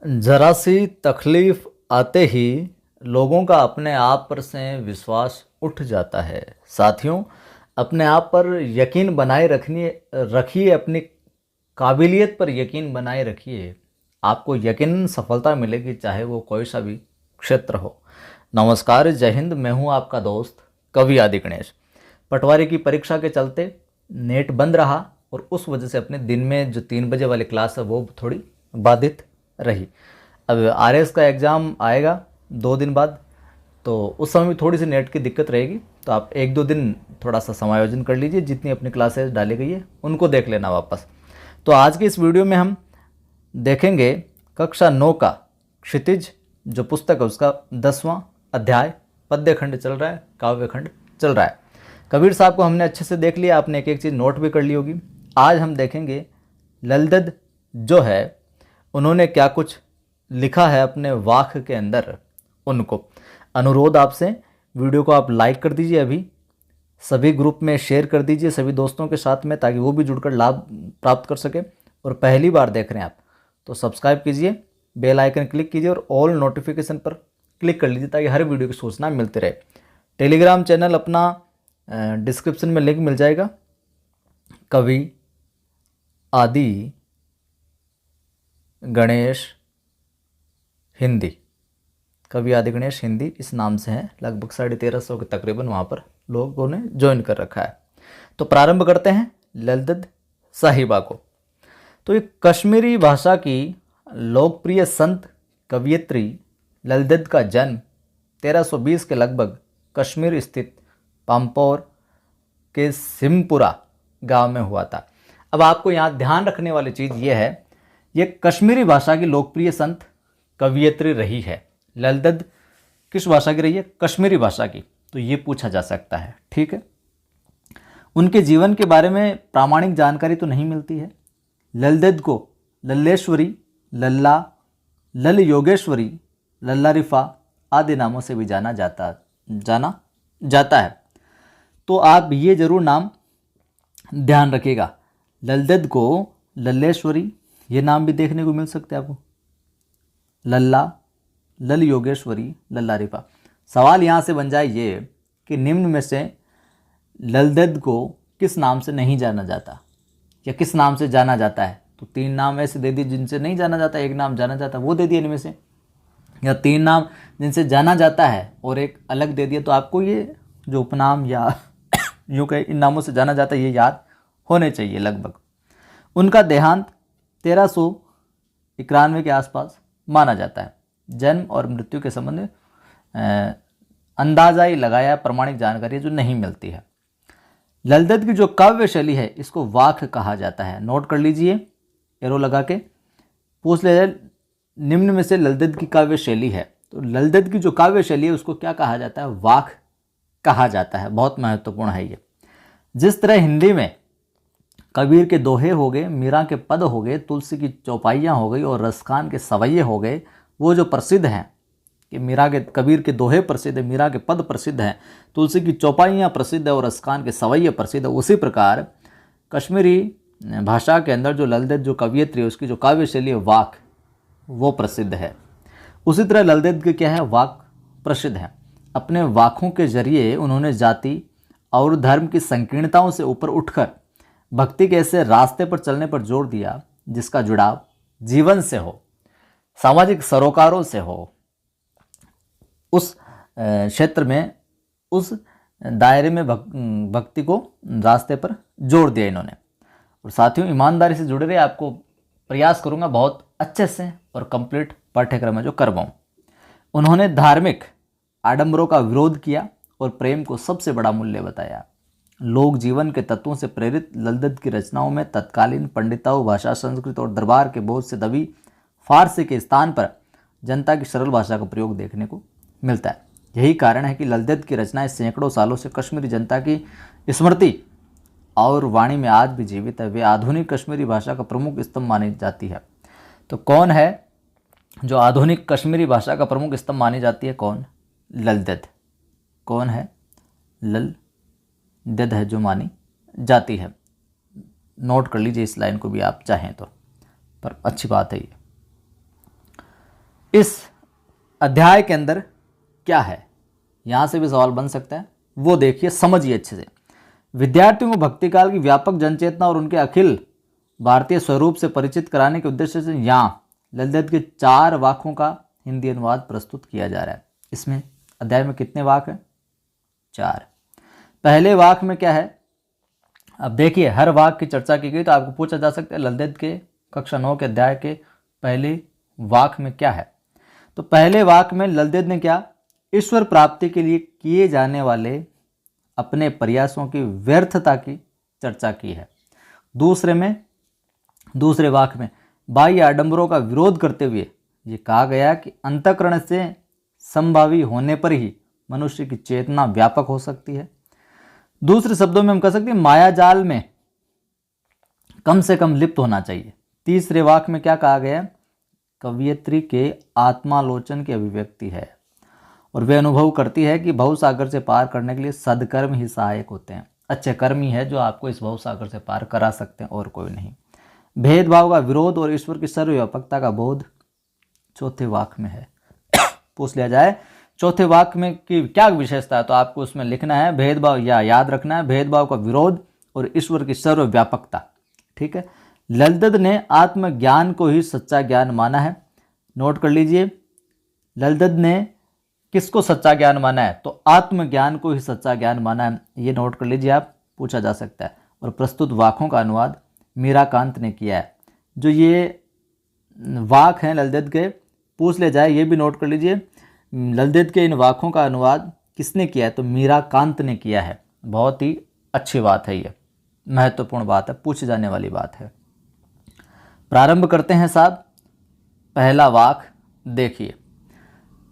ज़रा सी तकलीफ़ आते ही लोगों का अपने आप पर से विश्वास उठ जाता है। साथियों, अपने आप पर यकीन बनाए रखिए, अपनी काबिलियत पर यकीन बनाए रखिए। आपको यकीनन सफलता मिलेगी, चाहे वो कोई सा भी क्षेत्र हो। नमस्कार, जय हिंद। मैं हूँ आपका दोस्त कवि आदि गणेश। पटवारी की परीक्षा के चलते नेट बंद रहा और उस वजह से अपने दिन में जो 3 बजे वाली क्लास है वो थोड़ी बाधित रही। अब आरएस का एग्ज़ाम आएगा 2 दिन बाद, तो उस समय भी थोड़ी सी नेट की दिक्कत रहेगी। तो आप 1-2 दिन थोड़ा सा समायोजन कर लीजिए, जितनी अपनी क्लासेस डाली गई है उनको देख लेना वापस। तो आज की इस वीडियो में हम देखेंगे कक्षा 9 का क्षितिज जो पुस्तक है उसका 10वां अध्याय पद्य खंड चल रहा है, काव्य खंड चल रहा है। कबीर साहब को हमने अच्छे से देख लिया, आपने एक एक चीज़ नोट भी कर ली होगी। आज हम देखेंगे ललदद जो है उन्होंने क्या कुछ लिखा है अपने वाक के अंदर। उनको अनुरोध आपसे, वीडियो को आप लाइक कर दीजिए, अभी सभी ग्रुप में शेयर कर दीजिए सभी दोस्तों के साथ में, ताकि वो भी जुड़कर लाभ प्राप्त कर सके। और पहली बार देख रहे हैं आप तो सब्सक्राइब कीजिए, बेल आइकन क्लिक कीजिए और ऑल नोटिफिकेशन पर क्लिक कर लीजिए, ताकि हर वीडियो की सूचना मिलती रहे। टेलीग्राम चैनल अपना डिस्क्रिप्शन में लिंक मिल जाएगा, कवि आदि गणेश हिंदी, कवि आदि गणेश हिंदी इस नाम से है। लगभग 1350 के तकरीबन वहाँ पर लोगों ने ज्वाइन कर रखा है। तो प्रारंभ करते हैं ललदद साहिबा को। तो ये कश्मीरी भाषा की लोकप्रिय संत कवयित्री ललदद का जन्म 1320 के लगभग कश्मीर स्थित पाम्पोर के सिमपुरा गांव में हुआ था। अब आपको यहाँ ध्यान रखने वाली चीज़ ये है, ये कश्मीरी भाषा की लोकप्रिय संत कवयित्री रही है। ललदद किस भाषा की रही है? कश्मीरी भाषा की। तो ये पूछा जा सकता है, ठीक है। उनके जीवन के बारे में प्रामाणिक जानकारी तो नहीं मिलती है। ललदद को लल्लेश्वरी, लल्ला, लल योगेश्वरी, लल्ला रिफा आदि नामों से भी जाना जाता है। तो आप ये जरूर नाम ध्यान रखिएगा। ललदद को लल्लेश्वरी ये नाम भी देखने को मिल सकते हैं आपको, लल्ला, लल योगेश्वरी, लल्ला रिफा। सवाल यहाँ से बन जाए ये कि निम्न में से ललदद को किस नाम से नहीं जाना जाता या किस नाम से जाना जाता है? तो 3 नाम ऐसे दे दिए जिनसे नहीं जाना जाता, एक नाम जाना जाता वो दे दिए इनमें से, या 3 नाम जिनसे जाना जाता है और एक अलग दे दिया। तो आपको ये जो उपनाम या यूँ कहे इन नामों से जाना जाता है ये याद होने चाहिए लगभग। उनका देहांत 1391 के आसपास माना जाता है। जन्म और मृत्यु के संबंध में अंदाजा ही लगाया, प्रमाणिक जानकारी जो नहीं मिलती है। ललदद की जो काव्य शैली है इसको वाक कहा जाता है। नोट कर लीजिए एरो लगा के, पूछ ले जाए निम्न में से ललदद की काव्य शैली है, तो ललदद की जो काव्य शैली है उसको क्या कहा जाता है? वाक कहा जाता है। बहुत महत्वपूर्ण है ये। जिस तरह हिंदी में कबीर के दोहे हो गए, मीरा के पद हो गए, तुलसी की चौपाइयाँ हो गई और रसखान के सवैये हो गए, वो जो प्रसिद्ध हैं कि कबीर के दोहे प्रसिद्ध है, मीरा के पद प्रसिद्ध हैं, तुलसी की चौपाइयाँ प्रसिद्ध है और रसखान के सवैये प्रसिद्ध है, उसी प्रकार कश्मीरी भाषा के अंदर जो ललदद जो कवियत्री है उसकी जो काव्य शैली है वाक वो प्रसिद्ध है। उसी तरह ललदद के क्या है? वाक प्रसिद्ध है। अपने वाकों के जरिए उन्होंने जाति और धर्म की संकीर्णताओं से ऊपर उठकर भक्ति के ऐसे रास्ते पर चलने पर जोर दिया जिसका जुड़ाव जीवन से हो, सामाजिक सरोकारों से हो, उस क्षेत्र में, उस दायरे में भक्ति को रास्ते पर जोड़ दिया इन्होंने। और साथियों ईमानदारी से जुड़े रहे, आपको प्रयास करूंगा बहुत अच्छे से और कंप्लीट पाठ्यक्रम है जो करवाऊँ। उन्होंने धार्मिक आडंबरों का विरोध किया और प्रेम को सबसे बड़ा मूल्य बताया। लोक जीवन के तत्वों से प्रेरित ललदद की रचनाओं में तत्कालीन पंडिताओं, भाषा, संस्कृत और दरबार के बोझ से दबी फारसी के स्थान पर जनता की सरल भाषा का प्रयोग देखने को मिलता है। यही कारण है कि ललदद की रचनाएं सैकड़ों सालों से कश्मीरी जनता की स्मृति और वाणी में आज भी जीवित है। वे आधुनिक कश्मीरी भाषा का प्रमुख स्तंभ मानी जाती है। तो कौन है जो आधुनिक कश्मीरी भाषा का प्रमुख स्तंभ मानी जाती है? कौन? ललदद। कौन है? ललदद है जो मानी जाती है। नोट कर लीजिए इस लाइन को भी आप चाहें तो, पर अच्छी बात है ये। इस अध्याय के अंदर क्या है, यहाँ से भी सवाल बन सकता है, वो देखिए, समझिए अच्छे से। विद्यार्थियों को भक्ति काल की व्यापक जनचेतना और उनके अखिल भारतीय स्वरूप से परिचित कराने के उद्देश्य से यहाँ ललित के 4 वाक्यों का हिंदी अनुवाद प्रस्तुत किया जा रहा है। इसमें अध्याय में कितने वाक हैं? 4। पहले वाक में क्या है? अब देखिए, हर वाक की चर्चा की गई तो आपको पूछा जा सकता है ललित के कक्षा 9 के अध्याय के पहले वाक में क्या है। तो पहले वाक में ललित ने क्या, ईश्वर प्राप्ति के लिए किए जाने वाले अपने प्रयासों की व्यर्थता की चर्चा की है। दूसरे वाक में बाह्य आडंबरों का विरोध करते हुए ये कहा गया कि अंतःकरण से संभावी होने पर ही मनुष्य की चेतना व्यापक हो सकती है। दूसरे शब्दों में हम कह सकते हैं माया जाल में कम से कम लिप्त होना चाहिए। तीसरे वाक्य में क्या कहा गया? कवयित्री के आत्मालोचन की अभिव्यक्ति है और वे अनुभव करती है कि भवसागर से पार करने के लिए सदकर्म ही सहायक होते हैं। अच्छे कर्म ही है जो आपको इस भवसागर से पार करा सकते हैं और कोई नहीं। भेदभाव का विरोध और ईश्वर की सर्वव्यापकता का बोध चौथे वाक्य में है। पूछ लिया जाए चौथे वाक्य में की क्या विशेषता है, तो आपको उसमें लिखना है भेदभाव, या याद रखना है भेदभाव का विरोध और ईश्वर की सर्वव्यापकता। ठीक है। ललित ने आत्मज्ञान को ही सच्चा ज्ञान माना है। नोट कर लीजिए, ललित ने किसको सच्चा ज्ञान माना है? तो आत्मज्ञान को ही सच्चा ज्ञान माना है। ये नोट कर लीजिए, आप पूछा जा सकता है। और प्रस्तुत वाक्यों का अनुवाद मीराकांत ने किया है। जो ये वाक हैं ललित के, पूछ ले जाए ये भी नोट कर लीजिए, ललित के इन वाक्यों का अनुवाद किसने किया है? तो मीराकांत ने किया है। बहुत ही अच्छी बात है, ये महत्वपूर्ण बात है, पूछी जाने वाली बात है। प्रारंभ करते हैं साहब। पहला वाक देखिए,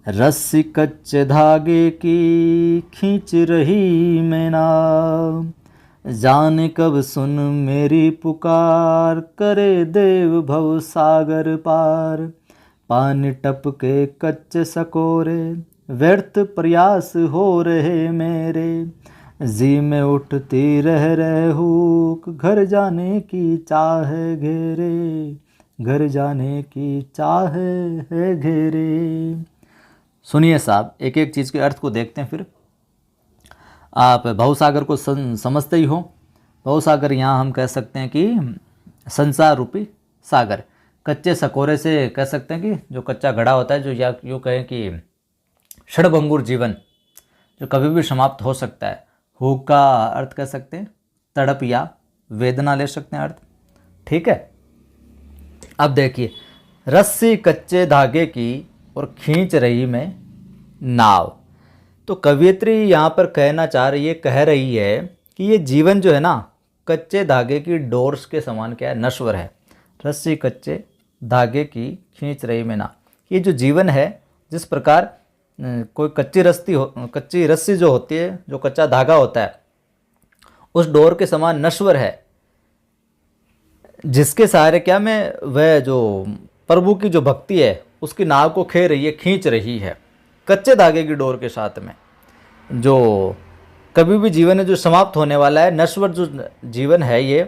रस्सी कच्चे धागे की खींच रही मैं नाव, जाने कब सुन मेरी पुकार, करे देव भव सागर पार, पानी टपके कच्चे सकोरे, व्यर्थ प्रयास हो रहे मेरे, जी में उठती रह हुक, घर जाने की चाह घेरे, घर जाने की चाह है घेरे। सुनिए साहब, एक एक चीज़ के अर्थ को देखते हैं। फिर आप भवसागर को समझते ही हो। भवसागर यहाँ हम कह सकते हैं कि संसार रूपी सागर। कच्चे सकोरे से कह सकते हैं कि जो कच्चा घड़ा होता है, जो या यूँ कहें कि क्षणभंगुर जीवन जो कभी भी समाप्त हो सकता है। हुक का अर्थ कह सकते हैं तड़प या वेदना ले सकते हैं अर्थ। ठीक है। अब देखिए, रस्सी कच्चे धागे की और खींच रही मैं नाव। तो कवयित्री यहाँ पर कहना चाह रही है, कह रही है कि ये जीवन जो है ना, कच्चे धागे की डोर्स के समान क्या है, नश्वर है। रस्सी कच्चे धागे की खींच रही मैं नाव। ये जो जीवन है, जिस प्रकार कोई कच्ची रस्सी जो होती है, जो कच्चा धागा होता है, उस डोर के समान नश्वर है, जिसके सहारे क्या में वह जो प्रभु की जो भक्ति है उसकी नाव को खे रही है, खींच रही है। कच्चे धागे की डोर के साथ में जो कभी भी जीवन है जो समाप्त होने वाला है, नश्वर जो जीवन है ये,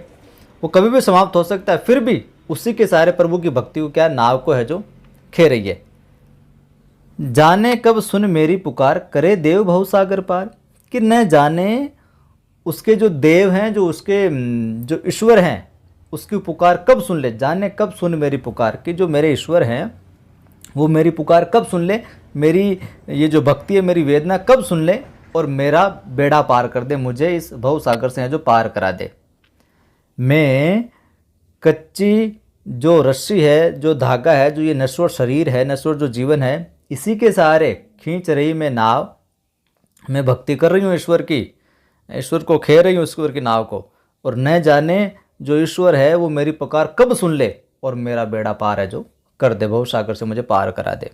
वो कभी भी समाप्त हो सकता है, फिर भी उसी के सहारे प्रभु की भक्ति को क्या नाव को है जो खे रही है। जाने कब सुन मेरी पुकार, करे देव भवसागर पार। कि न जाने उसके जो देव हैं, जो उसके जो ईश्वर हैं, उसकी पुकार कब सुन ले। जाने कब सुन मेरी पुकार, कि जो मेरे ईश्वर हैं वो मेरी पुकार कब सुन ले, मेरी ये जो भक्ति है, मेरी वेदना कब सुन ले और मेरा बेड़ा पार कर दे, मुझे इस भवसागर से है जो पार करा दे। मैं कच्ची जो रस्सी है, जो धागा है, जो ये नश्वर शरीर है, नश्वर जो जीवन है, इसी के सहारे खींच रही मैं नाव। मैं भक्ति कर रही हूँ ईश्वर की, ईश्वर को खे रही हूँ, ईश्वर की नाव को। और न जाने जो ईश्वर है वो मेरी पुकार कब सुन ले और मेरा बेड़ा पार है जो कर दे, भवसागर से मुझे पार करा दे।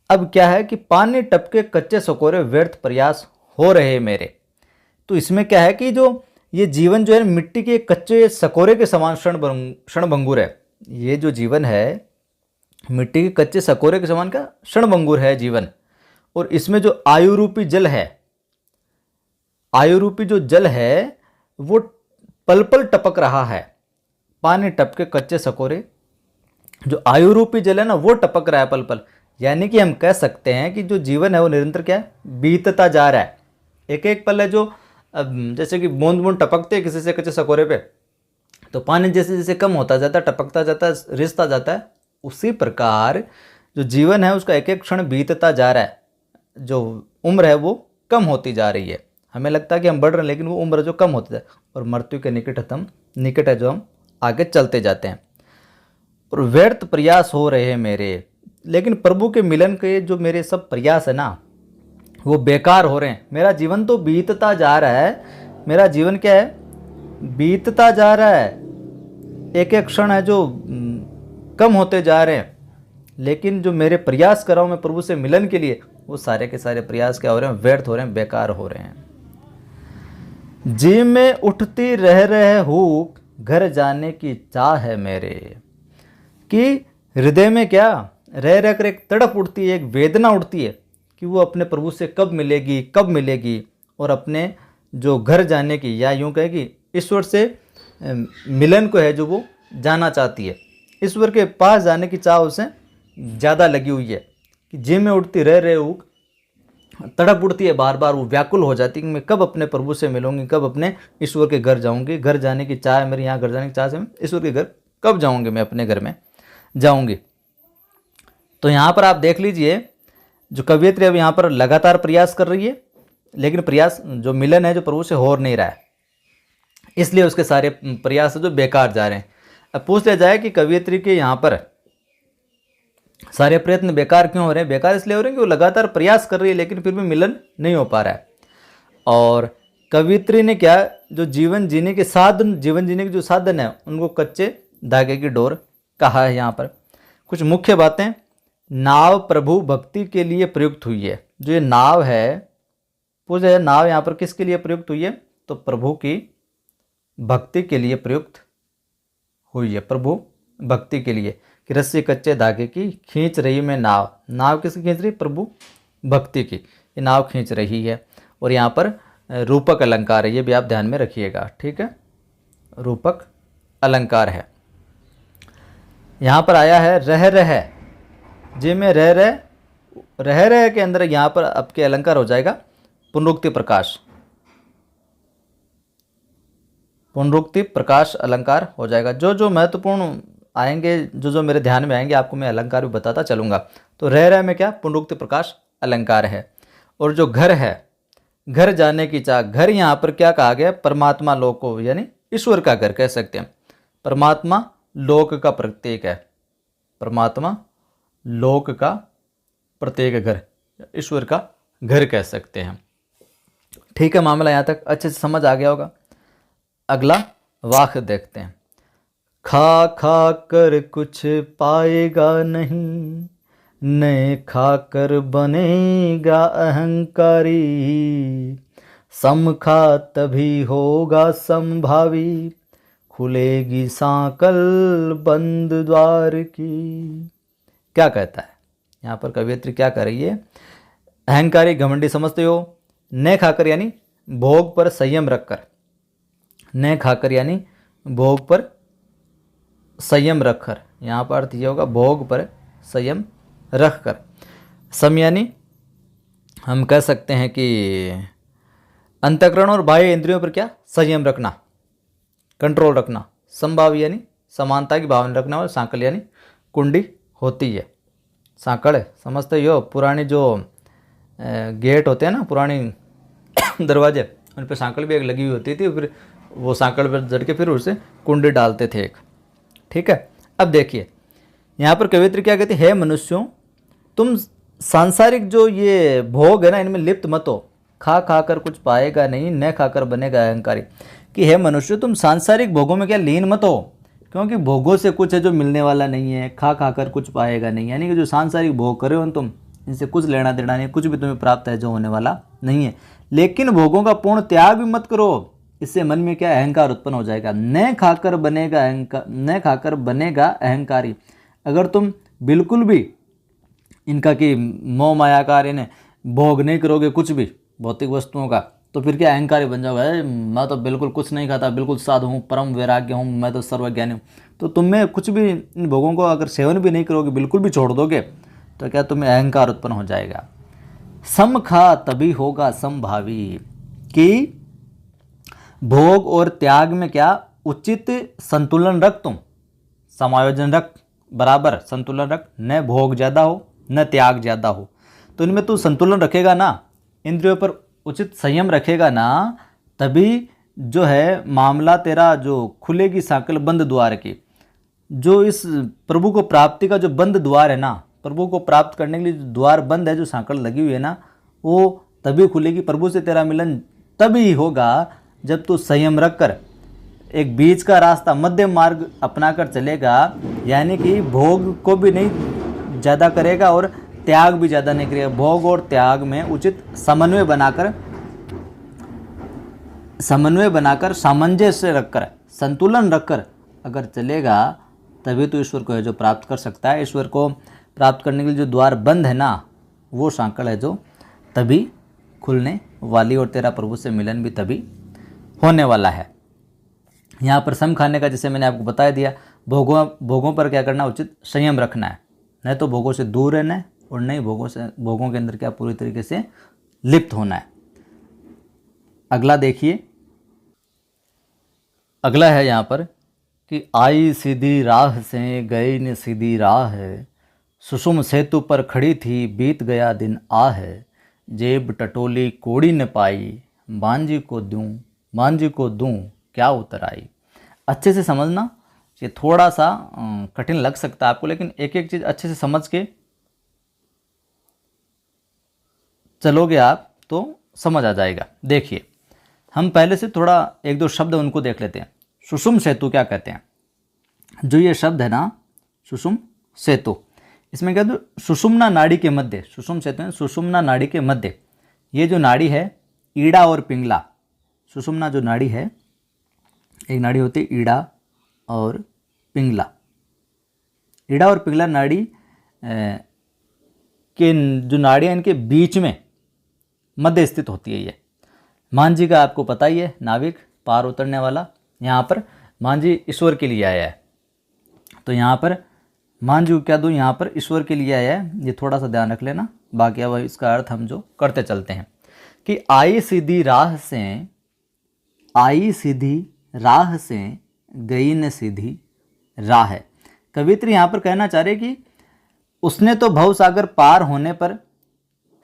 अब क्या है कि पानी टपके कच्चे सकोरे, व्यर्थ प्रयास हो रहे मेरे। तो इसमें क्या है कि जो ये जीवन जो है मिट्टी के कच्चे सकोरे के समान क्षणभंगुर है। ये जो जीवन है मिट्टी के कच्चे सकोरे के समान का क्षणभंगुर है जीवन। और इसमें जो आयु रूपी जल है, आयु रूपी जो जल है वो पल पल टपक रहा है। पानी टपके कच्चे सकोरे, जो आयु रूपी जल है ना वो टपक रहा है पल पल। यानी कि हम कह सकते हैं कि जो जीवन है वो निरंतर क्या है, बीतता जा रहा है। एक एक पल है जो जैसे कि बूंद बूंद टपकते हैं किसी से कच्चे सकोरे पे, तो पानी जैसे जैसे कम होता जाता है, टपकता जाता है, रिसता जाता है, उसी प्रकार जो जीवन है उसका एक एक क्षण बीतता जा रहा है। जो उम्र है वो कम होती जा रही है। हमें लगता है कि हम बढ़ रहे हैं, लेकिन वो उम्र जो कम होती है और मृत्यु के निकट है जो हम आगे चलते जाते हैं। और व्यर्थ प्रयास हो रहे हैं मेरे, लेकिन प्रभु के मिलन के जो मेरे सब प्रयास है ना वो बेकार हो रहे हैं। मेरा जीवन तो बीतता जा रहा है, मेरा जीवन क्या है, बीतता जा रहा है, एक एक क्षण है जो कम होते जा रहे हैं। लेकिन जो मेरे प्रयास कर रहा हूँ मैं प्रभु से मिलन के लिए, वो सारे के सारे प्रयास क्या हो रहे हैं, व्यर्थ हो रहे हैं, बेकार हो रहे हैं। जी में उठती रह हूँ, घर जाने की चाह है मेरे। कि हृदय में क्या रह कर एक तड़प उठती है, एक वेदना उठती है कि वो अपने प्रभु से कब मिलेगी, और अपने जो घर जाने की, या यूँ कहे कि ईश्वर से मिलन को है जो वो जाना चाहती है। ईश्वर के पास जाने की चाह उसे ज़्यादा लगी हुई है कि जी में उठती रह हूँ, तड़प उठती है, बार बार वो व्याकुल हो जाती है कि मैं कब अपने प्रभु से मिलूंगी, कब अपने ईश्वर के घर जाऊंगी। घर जाने की चाह है मेरी, यहाँ घर जाने की चाह से मैं ईश्वर के घर कब जाऊंगी, मैं अपने घर में जाऊंगी। तो यहाँ पर आप देख लीजिए जो कवियत्री अब यहाँ पर लगातार प्रयास कर रही है, लेकिन प्रयास जो मिलन है जो प्रभु से हो नहीं रहा है, इसलिए उसके सारे प्रयास जो बेकार जा रहे हैं। अब पूछ लिया जाए कि कवियत्री के यहाँ पर सारे प्रयत्न बेकार क्यों हो रहे हैं? बेकार इसलिए हो रहे हैं कि वो लगातार प्रयास कर रही है, लेकिन फिर भी मिलन नहीं हो पा रहा है। और कवियत्री ने क्या, जो जीवन जीने के जो साधन है उनको कच्चे धागे की डोर कहा है। यहाँ पर कुछ मुख्य बातें, नाव प्रभु भक्ति के लिए प्रयुक्त हुई है। जो ये नाव है, पूछा है नाव यहाँ पर किसके लिए प्रयुक्त हुई है, तो प्रभु की भक्ति के लिए प्रयुक्त हुई है। प्रभु भक्ति के लिए कि रस्सी कच्चे धागे की खींच रही मैं नाव किसकी खींच रही, प्रभु भक्ति की ये नाव खींच रही है। और यहाँ पर रूपक अलंकार है, ये भी आप ध्यान में रखिएगा, ठीक है, रूपक अलंकार है। यहाँ पर आया है रह जी में रह के अंदर यहाँ पर आपके अलंकार हो जाएगा पुनरुक्ति प्रकाश अलंकार हो जाएगा। जो महत्वपूर्ण आएंगे, जो मेरे ध्यान में आएंगे, आपको मैं अलंकार भी बताता चलूँगा। तो रह में क्या, पुनरुक्ति प्रकाश अलंकार है। और जो घर है, घर जाने की चाह, घर यहाँ पर क्या कहा गया, परमात्मा लोक को, यानी ईश्वर का घर कह सकते हैं। परमात्मा लोक का प्रतीक है, परमात्मा लोक का प्रत्येक घर, ईश्वर का घर कह सकते हैं। ठीक है, मामला यहाँ तक अच्छे से समझ आ गया होगा। अगला वाक्य देखते हैं। खा कर कुछ पाएगा नहीं, न खा कर बनेगा अहंकारी, सम खा तभी होगा संभावी, खुलेगी सांकल बंद द्वार की। क्या कहता है यहाँ पर कवियत्री, क्या कर रही है, अहंकारी घमंडी समझते हो, न खाकर यानी भोग पर संयम रखकर, न खाकर यानी भोग पर संयम रखकर, यहाँ पर अर्थ ये होगा भोग पर संयम रखकर। सम यानी हम कह सकते हैं कि अंतःकरण और बाह्य इंद्रियों पर क्या, संयम रखना, कंट्रोल रखना। संभाव यानी समानता की भावना रखना, और सांकल यानी कुंडी होती है। सांकड़ समझते ही हो, पुरानी जो गेट होते हैं ना, पुरानी दरवाजे, उन पर सांकड़ भी एक लगी हुई होती थी, फिर वो सांकड़ पर जड़ के फिर उसे कुंडी डालते थे एक। ठीक है, अब देखिए यहाँ पर कवियत्री क्या कहती है, मनुष्यों तुम सांसारिक जो ये भोग है ना इनमें लिप्त मत हो। खा कर कुछ पाएगा नहीं, न खाकर बनेगा अहंकारी। कि हे मनुष्य तुम सांसारिक भोगों में क्या लीन मत हो, क्योंकि भोगों से कुछ है जो मिलने वाला नहीं है। खा कर कुछ पाएगा नहीं, यानी कि जो सांसारिक भोग कर रहे हो तुम, इनसे कुछ लेना देना नहीं, कुछ भी तुम्हें प्राप्त है जो होने वाला नहीं है। लेकिन भोगों का पूर्ण त्याग भी मत करो, इससे मन में क्या अहंकार उत्पन्न हो जाएगा। न खाकर बनेगा अहंकारी। अगर तुम बिल्कुल भी इनका कि मोह मायाकार इन्हें भोग नहीं करोगे कुछ भी भौतिक वस्तुओं का, तो फिर क्या अहंकारी बन जाओगे। मैं तो बिल्कुल कुछ नहीं खाता, बिल्कुल साधु हूँ, परम वैराग्य हूँ, मैं तो सर्वज्ञानी हूँ। तो तुम में कुछ भी इन भोगों को अगर सेवन भी नहीं करोगे, बिल्कुल भी छोड़ दोगे, तो क्या तुम्हें अहंकार उत्पन्न हो जाएगा। सम खा तभी होगा समभावी, कि भोग और त्याग में क्या उचित संतुलन रख, तुम समायोजन रख, बराबर संतुलन रख, न भोग ज़्यादा हो न त्याग ज़्यादा हो। तो इनमें तू संतुलन रखेगा ना, इंद्रियों पर उचित संयम रखेगा ना, तभी जो है मामला तेरा जो खुलेगी सांकल बंद द्वार की। जो इस प्रभु को प्राप्ति का जो बंद द्वार है ना, प्रभु को प्राप्त करने के लिए जो द्वार बंद है, जो सांकल लगी हुई है ना, वो तभी खुलेगी। प्रभु से तेरा मिलन तभी होगा जब तू संयम रखकर एक बीच का रास्ता, मध्यम मार्ग अपना कर चलेगा, यानी कि भोग को भी नहीं ज़्यादा करेगा और त्याग भी ज़्यादा नहीं करेगा। भोग और त्याग में उचित समन्वय बनाकर सामंजस्य रखकर, संतुलन रखकर अगर चलेगा, तभी तो ईश्वर को है जो प्राप्त कर सकता है। ईश्वर को प्राप्त करने के लिए जो द्वार बंद है ना, वो सांकल है जो तभी खुलने वाली, और तेरा प्रभु से मिलन भी तभी होने वाला है। यहाँ पर सम खाने का, जैसे मैंने आपको बता दिया, भोगों पर क्या करना, उचित संयम रखना है, नहीं तो भोगों से दूर रहना है, और नहीं भोगों के अंदर क्या पूरी तरीके से लिप्त होना है। अगला देखिए, अगला है यहाँ पर कि आई सीधी राह से गई न सीधी राह, सुषुम सेतु पर खड़ी थी बीत गया दिन आह, जेब टटोली कोड़ी न पाई, मांझी को दूं क्या उतर आई। अच्छे से समझना, ये थोड़ा सा कठिन लग सकता है आपको, लेकिन एक एक चीज़ अच्छे से समझ के चलोगे आप तो समझ आ जाएगा। देखिए, हम पहले से थोड़ा एक दो शब्द उनको देख लेते हैं। सुषुम सेतु क्या कहते हैं? जो ये शब्द है ना, सुषुम सेतु, इसमें क्या, तो सुषुम्ना नाड़ी के मध्य, सुषुम सेतु है सुषुम्ना नाड़ी के मध्य। ये जो नाड़ी है, ईड़ा और पिंगला, सुषुम्ना जो नाड़ी है, एक नाड़ी होती है ईड़ा और पिंगला। ईड़ा और पिंगला नाड़ी के जो नाड़ियाँ, इनके बीच में मध्य स्थित होती है ये। मांझी का आपको पता ही है, नाविक पार उतरने वाला। यहाँ पर मांझी ईश्वर के लिए आया है, तो यहाँ पर मांझी को क्या दूँ, यहाँ पर ईश्वर के लिए आया है, ये थोड़ा सा ध्यान रख लेना। बाकी अब इसका अर्थ हम जो करते चलते हैं कि आई सीधी राह से गई न सीधी राह। कवित्री यहाँ पर कहना चाह रहे कि उसने तो भवसागर पार होने पर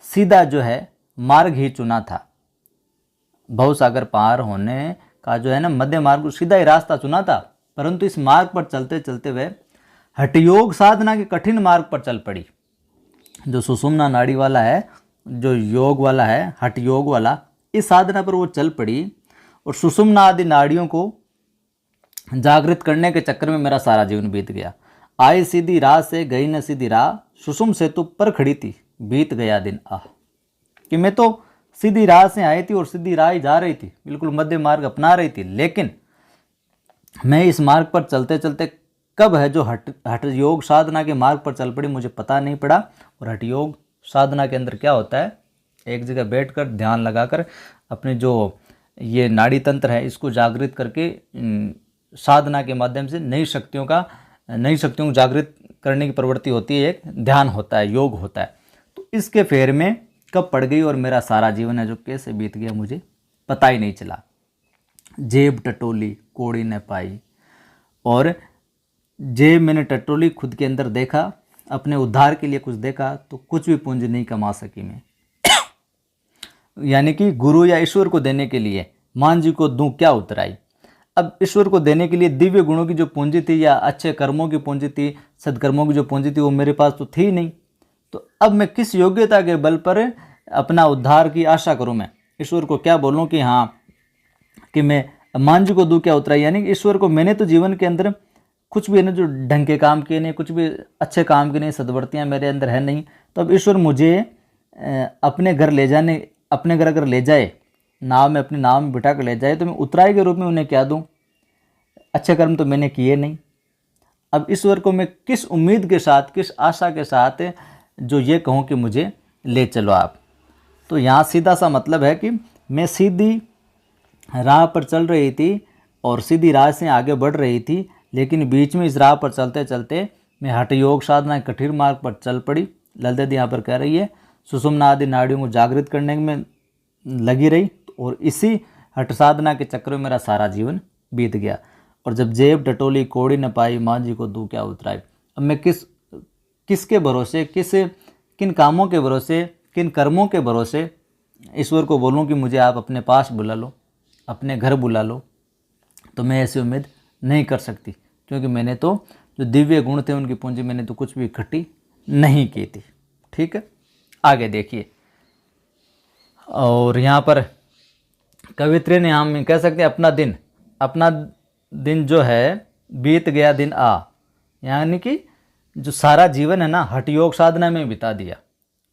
सीधा जो है मार्ग ही चुना था। भवसागर पार होने का जो है ना मध्य मार्ग, सीधा ही रास्ता चुना था, परंतु इस मार्ग पर चलते चलते वह हठयोग साधना के कठिन मार्ग पर चल पड़ी। जो सुषुम्ना नाड़ी वाला है, जो योग वाला है, हठ योग वाला, इस साधना पर वो चल पड़ी, और सुषुम्ना आदि नाड़ियों को जागृत करने के चक्कर में मेरा सारा जीवन बीत गया। आई सीधी राह से गई न सीधी राह, सुषुम सेतु पर खड़ी थी बीत गया दिन आह। कि मैं तो सीधी राह से आई थी और सीधी राह ही जा रही थी, बिल्कुल मध्य मार्ग अपना रही थी, लेकिन मैं इस मार्ग पर चलते चलते कब है जो हठ योग साधना के मार्ग पर चल पड़ी, मुझे पता नहीं पड़ा। और हठ योग साधना के अंदर क्या होता है, एक जगह बैठकर ध्यान लगाकर अपने जो ये नाड़ी तंत्र है इसको जागृत करके साधना के माध्यम से नई शक्तियों को जागृत करने की प्रवृत्ति होती है, एक ध्यान होता है, योग होता है। तो इसके फेर में कब पड़ गई और मेरा सारा जीवन है जो कैसे बीत गया मुझे पता ही नहीं चला। जेब टटोली कोड़ी न पाई, और जेब मैंने टटोली, खुद के अंदर देखा, अपने उद्धार के लिए कुछ देखा, तो कुछ भी पूंजी नहीं कमा सकी मैं। यानी कि गुरु या ईश्वर को देने के लिए मांझी को दूं क्या उतराई। अब ईश्वर को देने के लिए दिव्य गुणों की जो पूंजी थी या अच्छे कर्मों की पूंजी थी, सदकर्मों की जो पूंजी थी, वो मेरे पास तो थी नहीं। तो अब मैं किस योग्यता के बल पर अपना उद्धार की आशा करूं? मैं ईश्वर को क्या बोलूं कि हाँ, कि मैं मांझी को दूं क्या उतराई। यानी कि ईश्वर को मैंने तो जीवन के अंदर कुछ भी नहीं, जो ढंग के काम किए नहीं, कुछ भी अच्छे काम किए नहीं, सद्वर्तियाँ मेरे अंदर है नहीं। तो अब ईश्वर मुझे अपने घर अगर ले जाए, नाव में, अपनी नाव में बिठा कर ले जाए, तो मैं उतराई के रूप में उन्हें क्या दूं? अच्छे कर्म तो मैंने किए नहीं। अब ईश्वर को मैं किस उम्मीद के साथ, किस आशा के साथ जो ये कहूँ कि मुझे ले चलो आप। तो यहाँ सीधा सा मतलब है कि मैं सीधी राह पर चल रही थी और सीधी राह से आगे बढ़ रही थी, लेकिन बीच में इस राह पर चलते चलते मैं हठ योग साधना के कठिन मार्ग पर चल पड़ी। ललिता यहाँ पर कह रही है सुषुम्ना आदि नाड़ियों को जागृत करने में लगी रही और इसी हठ साधना के चक्कर में मेरा सारा जीवन बीत गया। और जब जेब टटोली कौड़ी न पाई, माँ जी को दू क्या उतराई। अब मैं किसके भरोसे, किन कामों के भरोसे, किन कर्मों के भरोसे ईश्वर को बोलूं कि मुझे आप अपने पास बुला लो, अपने घर बुला लो। तो मैं ऐसी उम्मीद नहीं कर सकती, क्योंकि मैंने तो जो दिव्य गुण थे उनकी पूंजी मैंने तो कुछ भी इकट्ठी नहीं की थी। ठीक है, आगे देखिए। और यहाँ पर कवित्री ने हम कह सकते हैं अपना दिन जो है बीत गया दिन आ, यानी कि जो सारा जीवन है ना हठ योग साधना में बिता दिया।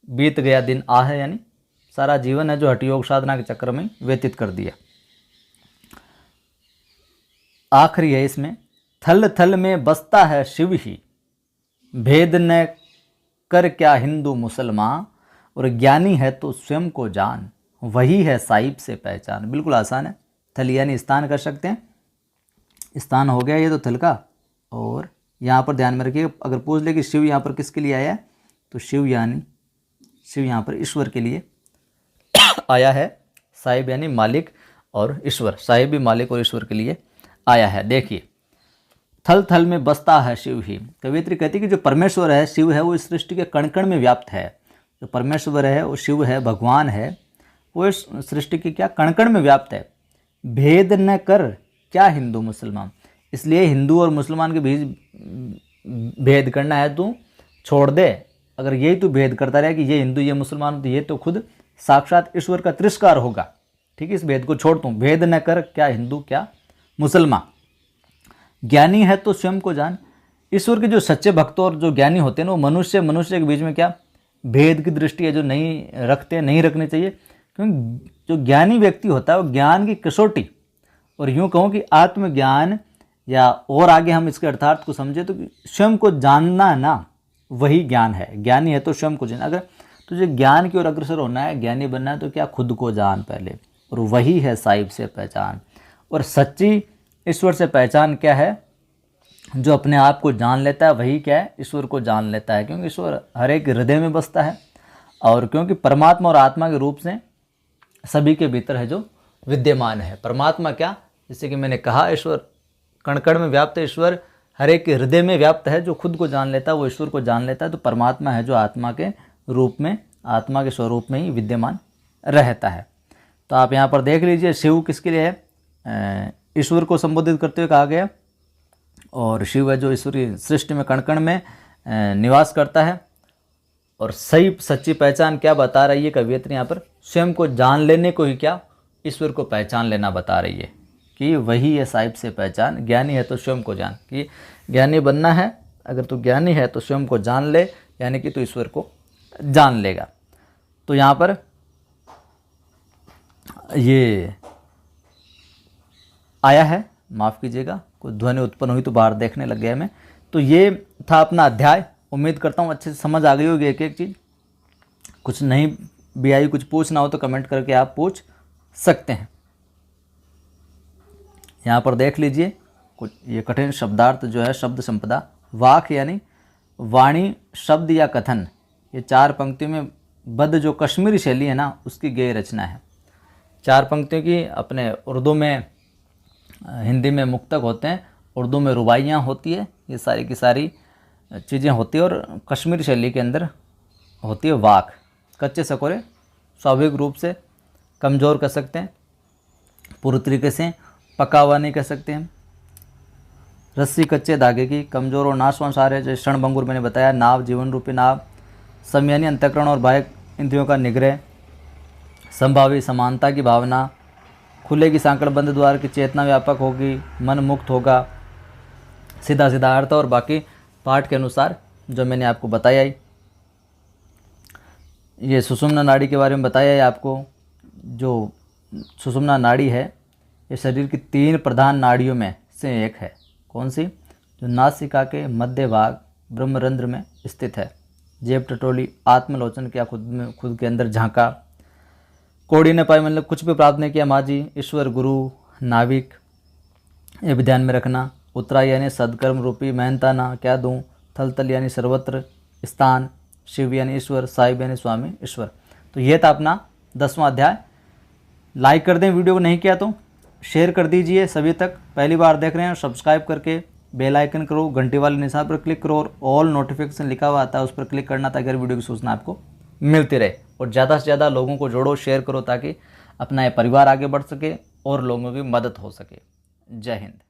बीत गया दिन आ है यानी सारा जीवन है जो हठ योग साधना के चक्कर में व्यतीत कर दिया। आखिरी है इसमें, थल थल में बसता है शिव ही, भेद न कर क्या हिंदू मुसलमान, और ज्ञानी है तो स्वयं को जान, वही है साहिब से पहचान। बिल्कुल आसान है। थल यानी स्थान कर सकते हैं, स्थान हो गया ये तो थल का। और यहाँ पर ध्यान में रखिए, अगर पूछ ले कि शिव यहाँ पर किसके लिए आया है, तो शिव यहाँ पर ईश्वर के लिए आया है। साहिब यानी मालिक और ईश्वर, साहिब भी मालिक और ईश्वर के लिए आया है। देखिए, थल थल में बसता है शिव ही। कवियत्री कहती है कि जो परमेश्वर है, शिव है, वो इस सृष्टि के कण कण में व्याप्त है। जो परमेश्वर है, वो शिव है, भगवान है, वो इस सृष्टि के क्या कण कण में व्याप्त है। भेद न कर क्या हिंदू मुसलमान, इसलिए हिंदू और मुसलमान के बीच भेद करना है तो छोड़ दे। अगर यही तू भेद करता रहे कि ये हिंदू ये मुसलमान, तो ये तो खुद साक्षात ईश्वर का तिरस्कार होगा। ठीक है, इस भेद को छोड़ तू, भेद न कर क्या हिंदू क्या मुसलमान। ज्ञानी है तो स्वयं को जान। ईश्वर के जो सच्चे भक्त और जो ज्ञानी होते हैं ना, वो मनुष्य के बीच में क्या भेद की दृष्टि है जो नहीं रखनी चाहिए। क्योंकि जो ज्ञानी व्यक्ति होता है वो ज्ञान की कसौटी, और यूँ कहूँ कि आत्मज्ञान, या और आगे हम इसके अर्थार्थ को समझे तो स्वयं को जानना ना, वही ज्ञान है। ज्ञानी है तो स्वयं को जान। अगर तुझे ज्ञान की ओर अग्रसर होना है, ज्ञानी बनना है, तो क्या खुद को जान पहले, और वही है साहिब से पहचान। और सच्ची ईश्वर से पहचान क्या है? जो अपने आप को जान लेता है वही क्या है? ईश्वर को जान लेता है। क्योंकि ईश्वर हर एक हृदय में बसता है, और क्योंकि परमात्मा और आत्मा के रूप से सभी के भीतर है जो विद्यमान है। परमात्मा क्या, जैसे कि मैंने कहा, ईश्वर कण कण में व्याप्त है, ईश्वर हर एक के हृदय में व्याप्त है। जो खुद को जान लेता है वो ईश्वर को जान लेता है। तो परमात्मा है जो आत्मा के रूप में, आत्मा के स्वरूप में ही विद्यमान रहता है। तो आप यहाँ पर देख लीजिए, शिव किसके लिए है? ईश्वर को संबोधित करते हुए कहा गया। और शिव है जो ईश्वरी सृष्टि में कण कण में निवास करता है। और सही सच्ची पहचान क्या बता रही है कवियत्री यहाँ पर? स्वयं को जान लेने को ही क्या, ईश्वर को पहचान लेना बता रही है कि वही है साहिब से पहचान। ज्ञानी है तो स्वयं को जान, कि ज्ञानी बनना है, अगर तू ज्ञानी है तो स्वयं को जान ले, यानी कि तू ईश्वर को जान लेगा। तो यहाँ पर ये आया है, माफ़ कीजिएगा, कोई ध्वनि उत्पन्न हुई तो बाहर देखने लग गया मैं। तो ये था अपना अध्याय। उम्मीद करता हूँ अच्छे से समझ आ गई होगी एक एक चीज़। कुछ नहीं भी आई, कुछ पूछना हो तो कमेंट करके आप पूछ सकते हैं। यहाँ पर देख लीजिए कुछ ये कठिन शब्दार्थ जो है, शब्द संपदा, वाक यानी वाणी, शब्द या कथन, ये 4 पंक्तियों में बद्ध जो कश्मीरी शैली है ना, उसकी गेय रचना है। 4 पंक्तियों की अपने उर्दू में, हिंदी में मुक्तक होते हैं, उर्दू में रुबाइयाँ होती है, ये सारी की सारी चीज़ें होती है। और कश्मीरी शैली के अंदर होती है वाक। कच्चे सकोरे स्वाभाविक रूप से कमज़ोर कर सकते हैं, पूरी तरीके से पका हुआ नहीं कह सकते हैं। रस्सी कच्चे धागे की, कमज़ोर और नाशवंश आ रहे, जैसे क्षणभंगुर मैंने बताया, नाव जीवन रूपी नाव, सम यानी अंतःकरण और बाह्य इंद्रियों का निग्रह, संभावी समानता की भावना, खुलेगी सांकड़ बंद द्वार की चेतना व्यापक होगी, मन मुक्त होगा, सीधा सीधा अर्थ और बाकी पाठ के अनुसार जो मैंने आपको बताया ही। ये सुषुम्ना नाड़ी के बारे में बताया है आपको। जो सुषुम्ना नाड़ी है ये शरीर की 3 प्रधान नाड़ियों में से एक है। कौन सी? जो नासिका के मध्य भाग ब्रह्मरंध्र में स्थित है। जेब टटोली, आत्मलोचन किया, खुद के अंदर झांका, कोड़ी ने पाई मतलब कुछ भी प्राप्त नहीं किया, माँ जी, ईश्वर, गुरु, नाविक, ये भी ध्यान में रखना। उत्तरा यानी सदकर्म रूपी, मेहनताना क्या दूँ, थल तल यानी सर्वत्र, स्थान, शिव यानी ईश्वर, साहिब यानी स्वामी ईश्वर। तो ये था अपना 10वां अध्याय। लाइक कर दें, वीडियो को नहीं किया तो शेयर कर दीजिए सभी तक। पहली बार देख रहे हैं सब्सक्राइब करके बेल आइकन करो, घंटी वाले निशान पर क्लिक करो और ऑल नोटिफिकेशन लिखा हुआ आता है उस पर क्लिक करना ताकि हर वीडियो की सूचना आपको मिलती रहे। और ज़्यादा से ज़्यादा लोगों को जोड़ो, शेयर करो ताकि अपना ये परिवार आगे बढ़ सके और लोगों की मदद हो सके। जय हिंद।